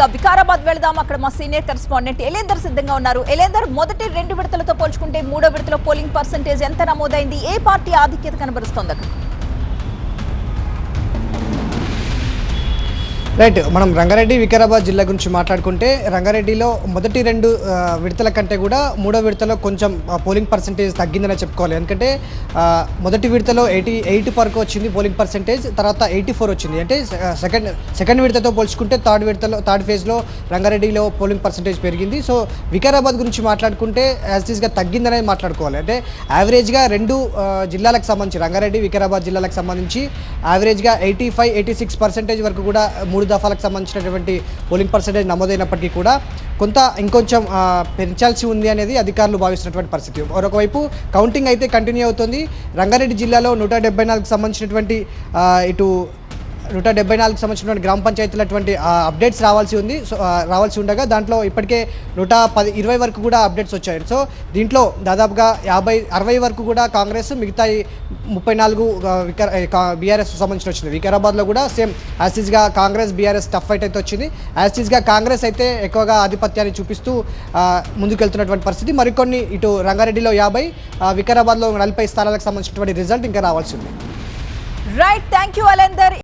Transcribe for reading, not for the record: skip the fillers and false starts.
ఇక వికారాబాద్ వెళదాం. అక్కడ మా సీనియర్ కరెస్పాండెంట్ ఎలేందర్ సిద్ధంగా ఉన్నారు. ఎలేందర్, మొదటి 2 విడతలతో పోల్చుకుంటే 3వ విడతలో పోలింగ్ పర్సెంటేజ్ ఎంత నమోదైంది? ఏ పార్టీ ఆధిక్యత కనబరుస్తోంది అక్కడ? రైట్, మనం రంగారెడ్డి వికారాబాద్ జిల్లా గురించి మాట్లాడుకుంటే రంగారెడ్డిలో మొదటి 2 విడతల కంటే కూడా 3వ విడతలో కొంచెం పోలింగ్ పర్సెంటేజ్ తగ్గిందనే చెప్పుకోవాలి. ఎందుకంటే మొదటి విడతలో 88 వరకు వచ్చింది పోలింగ్ పర్సెంటేజ్, తర్వాత 84 వచ్చింది. అంటే సెకండ్ విడతతో పోల్చుకుంటే థర్డ్ ఫేజ్లో రంగారెడ్డిలో పోలింగ్ పర్సెంటేజ్ పెరిగింది. సో వికారాబాద్ గురించి మాట్లాడుకుంటే యాజ్టీస్గా తగ్గిందనే మాట్లాడుకోవాలి. అంటే యావరేజ్గా 2 జిల్లాలకు సంబంధించి రంగారెడ్డి వికారాబాద్ జిల్లాలకు సంబంధించి యావరేజ్గా 85-86% వరకు కూడా 3 దఫాలకు సంబంధించినటువంటి పోలింగ్ పర్సెంటేజ్ నమోదైనప్పటికీ కూడా ఇంకొంచెం పెంచాల్సి ఉంది అనేది అధికారులు భావిస్తున్నటువంటి పరిస్థితి. మరొకవైపు కౌంటింగ్ అయితే కంటిన్యూ అవుతుంది. రంగారెడ్డి జిల్లాలో 174కు సంబంధించినటువంటి 174కు సంబంధించినటువంటి గ్రామ పంచాయతీలటువంటి అప్డేట్స్ రావాల్సి ఉండగా దాంట్లో ఇప్పటికే 120 వరకు కూడా అప్డేట్స్ వచ్చాయి. సో దీంట్లో దాదాపుగా 60 వరకు కూడా కాంగ్రెస్, మిగతా 34 బీఆర్ఎస్ సంబంధించిన వచ్చింది. వికారాబాద్లో కూడా సేమ్ యాస్టీస్గా కాంగ్రెస్ బీఆర్ఎస్ టఫ్ ఫైట్ అయితే వచ్చింది. యాస్టీస్గా కాంగ్రెస్ అయితే ఎక్కువగా ఆధిపత్యాన్ని చూపిస్తూ ముందుకెళ్తున్నటువంటి పరిస్థితి. మరికొన్ని ఇటు రంగారెడ్డిలో 50, వికారాబాద్లో 40 స్థానాలకు సంబంధించినటువంటి రిజల్ట్ ఇంకా రావాల్సి ఉంది. Right, thank you అలేందర్.